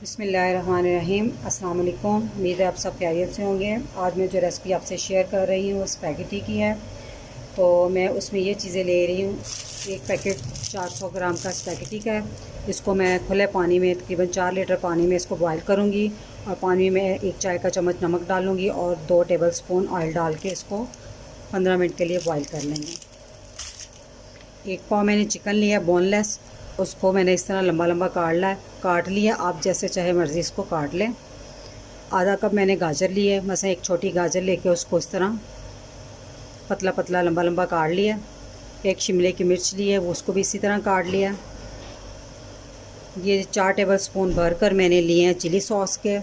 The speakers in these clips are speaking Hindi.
बिस्मिल्लाहिर्रहमानिर्रहीम। अस्सलाम वालेकुम। उम्मीद है आप सब खैरियत से होंगे। आज मैं जो रेसिपी आपसे शेयर कर रही हूँ वो स्पैगेटी की है। तो मैं उसमें ये चीज़ें ले रही हूँ। एक पैकेट 400 ग्राम का स्पैगेटी का है। इसको मैं खुले पानी में तकरीबन 4 लीटर पानी में इसको बॉयल करूँगी और पानी में 1 चाय का चम्मच नमक डालूँगी और 2 टेबल स्पून ऑयल डाल के इसको 15 मिनट के लिए बॉयल कर लेंगे। एक पाव मैंने चिकन लिया बोनलेस, उसको मैंने इस तरह लंबा लंबा काट लिया। आप जैसे चाहे मर्ज़ी इसको काट लें। आधा कप मैंने गाजर लिए, मसा एक छोटी गाजर लेके उसको इस तरह पतला पतला लंबा लंबा काट लिया। एक शिमले की मिर्च ली है, वो उसको भी इसी तरह काट लिया। ये 4 टेबल स्पून भरकर मैंने लिए हैं चिली सॉस के।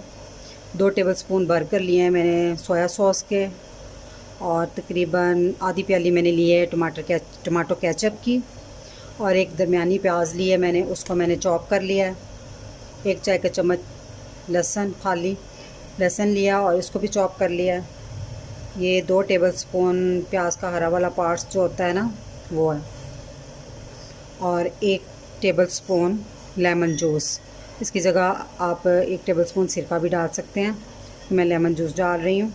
2 टेबल स्पून भरकर लिए हैं मैंने सोया सॉस के। और तकरीबन आधी प्याली मैंने ली है टमाटो केचप की। और एक दरमियानी प्याज ली है मैंने, उसको मैंने चॉप कर लिया है। 1 चाय का चम्मच लहसुन, खाली लहसुन लिया और इसको भी चॉप कर लिया है। ये 2 टेबल स्पून प्याज का हरा वाला पार्ट्स जो होता है ना, वो है। और 1 टेबल स्पून लेमन जूस। इसकी जगह आप 1 टेबल स्पून सिरका भी डाल सकते हैं। मैं लेमन जूस डाल रही हूँ।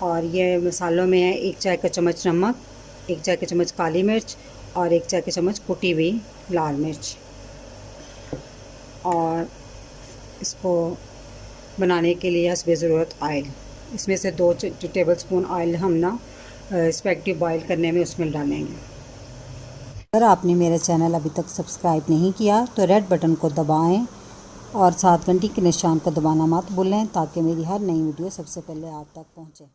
और ये मसालों में है 1 चाय का चम्मच नमक, 1 चाय का चम्मच काली मिर्च और 1 चाय का चम्मच कुटी हुई लाल मिर्च। और इसको बनाने के लिए हस्बे ज़रूरत ऑयल। इसमें से 2 टेबल स्पून ऑयल हम ना स्पैगेटी बॉयल करने में उसमें डालेंगे। अगर आपने मेरा चैनल अभी तक सब्सक्राइब नहीं किया तो रेड बटन को दबाएं और साथ घंटी के निशान को दबाना मत भूलें ताकि मेरी हर नई वीडियो सबसे पहले आप तक पहुंचे।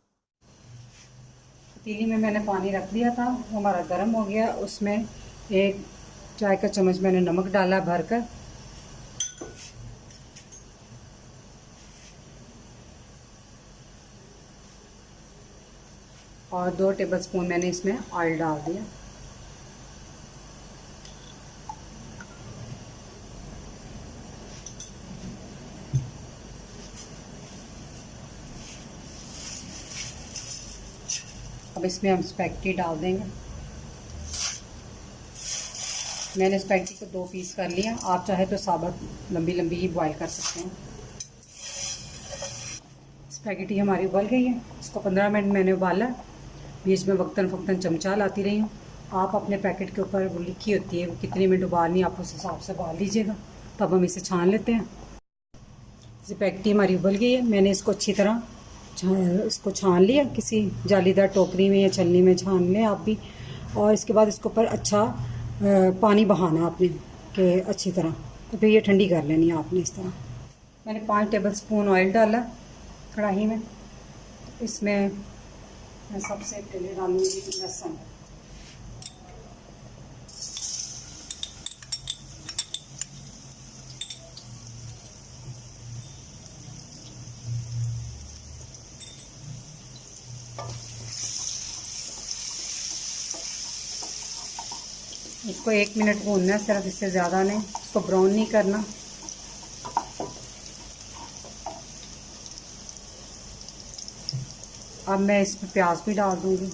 पतीली में मैंने पानी रख दिया था, वो हमारा गर्म हो गया। उसमें 1 चाय का चम्मच मैंने नमक डाला भरकर। और 2 टेबल स्पून मैंने इसमें ऑयल डाल दिया। अब इसमें हम स्पैगेटी डाल देंगे। मैंने स्पैगेटी को 2 पीस कर लिया। आप चाहे तो साबुत लंबी लंबी ही बॉयल कर सकते हैं। स्पैगेटी हमारी उबल गई है। इसको 15 मिनट मैंने उबाला। बीच में वक्तन फ़क्तन चमचा लाती रही हूँ। आप अपने पैकेट के ऊपर वो लिखी होती है वो कितनी मिनट उबालनी, आप उस हिसाब से उबाल लीजिएगा। तब हम इसे छान लेते हैं। स्पैगेटी हमारी उबल गई है। मैंने इसको अच्छी तरह इसको छान लिया। किसी जालीदार टोकरी में या छलनी में छान लें आप भी। और इसके बाद इसके ऊपर अच्छा पानी बहाना आपने कि अच्छी तरह, तो फिर ये ठंडी कर लेनी है आपने इस तरह। मैंने 5 टेबल स्पून ऑयल डाला कढ़ाई में। इसमें मैं सबसे पहले डालूँगी लहसुन। इसको 1 मिनट भूनना है सिर्फ, इससे ज़्यादा नहीं। इसको ब्राउन नहीं करना। अब मैं इसमें प्याज भी डाल दूँगी।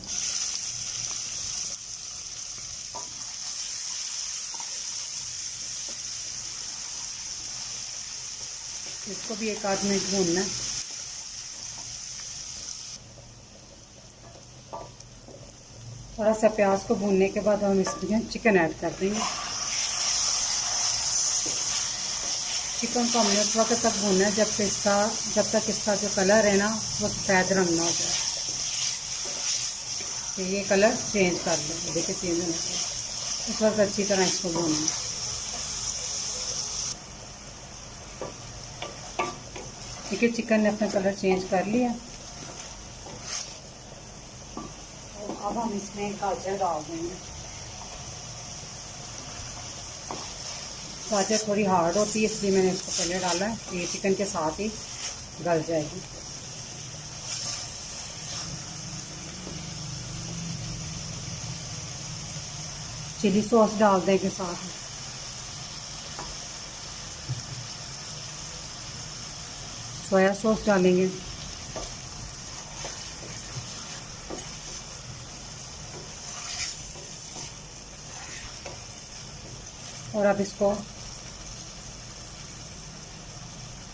इसको भी 1 आध मिनट भूनना है। थोड़ा सा प्याज को भूनने के बाद हम इसमें चिकन ऐड कर देंगे। चिकन को हमने उस वक्त तक भूनना है जब तक इसका जो कलर है ना वो सफ़ेद रंग ना हो जाए। तो ये कलर चेंज कर दें, देखिए चेंज होने से उस वक्त अच्छी तरह इसको भूनना है। देखिए चिकन ने अपना कलर चेंज कर लिया। अब हम इसमें गाजर डाल देंगे। गाजर थोड़ी हार्ड होती है इसलिए मैंने इसको पहले डाला है। ये चिकन के साथ ही गल जाएगी। चिली सॉस डाल देंगे साथ में। सोया सॉस डालेंगे। और अब इसको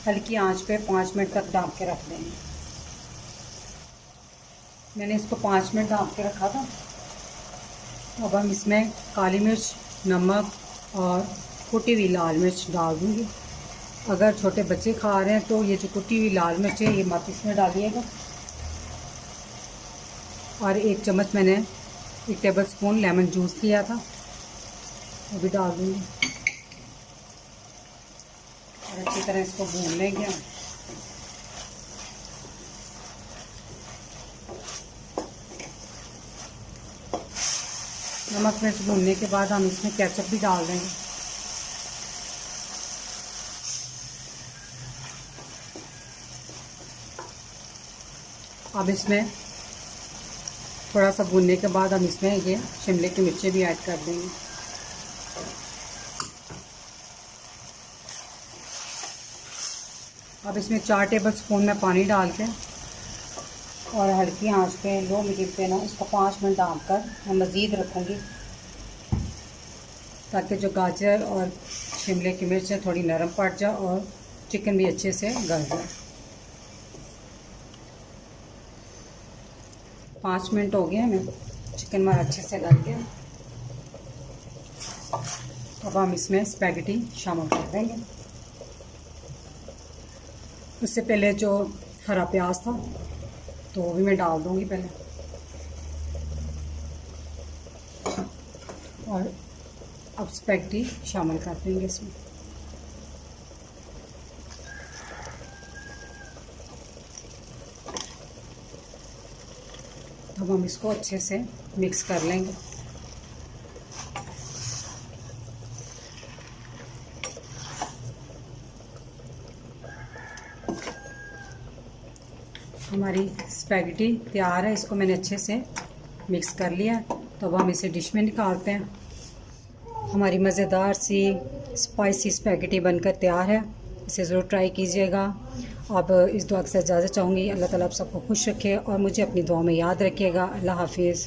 हल्की आंच पे 5 मिनट तक ढक के रख देंगे। मैंने इसको 5 मिनट ढक के रखा था। अब हम इसमें काली मिर्च, नमक और कुटी हुई लाल मिर्च डाल दूँगी। अगर छोटे बच्चे खा रहे हैं तो ये जो कुटी हुई लाल मिर्च है ये मत इसमें डालिएगा। और 1 चम्मच मैंने 1 टेबल स्पून लेमन जूस लिया था, वो भी डाल दूँगी और अच्छी तरह इसको भून लेंगे। नमक मिर्च भूनने के बाद हम इसमें केचप भी डाल देंगे। अब इसमें थोड़ा सा भूनने के बाद हम इसमें ये शिमले की मिर्चें भी ऐड कर देंगे। अब इसमें 4 टेबल स्पून में पानी डाल के और हल्की आंच पे लो मीडियम पे ना इसको 5 मिनट डालकर मैं मज़ीद रखूँगी, ताकि जो गाजर और शिमले की मिर्च है थोड़ी नरम पड़ जाए और चिकन भी अच्छे से गल जाए। 5 मिनट हो गए हमें, चिकन हमारा अच्छे से गल गया। अब हम इसमें स्पैगेटी शामिल कर देंगे। उससे पहले जो हरा प्याज था तो वो भी मैं डाल दूँगी पहले, और अब स्पैगेटी शामिल कर देंगे इसमें। अब हम इसको अच्छे से मिक्स कर लेंगे। हमारी स्पैगेटी तैयार है, इसको मैंने अच्छे से मिक्स कर लिया। तो अब हम इसे डिश में निकालते हैं। हमारी मज़ेदार सी स्पाइसी स्पैगेटी बनकर तैयार है, इसे ज़रूर ट्राई कीजिएगा। अब इस दुआ से इजाज़त चाहूँगी। अल्लाह ताला आप सबको खुश रखे और मुझे अपनी दुआ में याद रखिएगा। अल्लाह हाफिज़।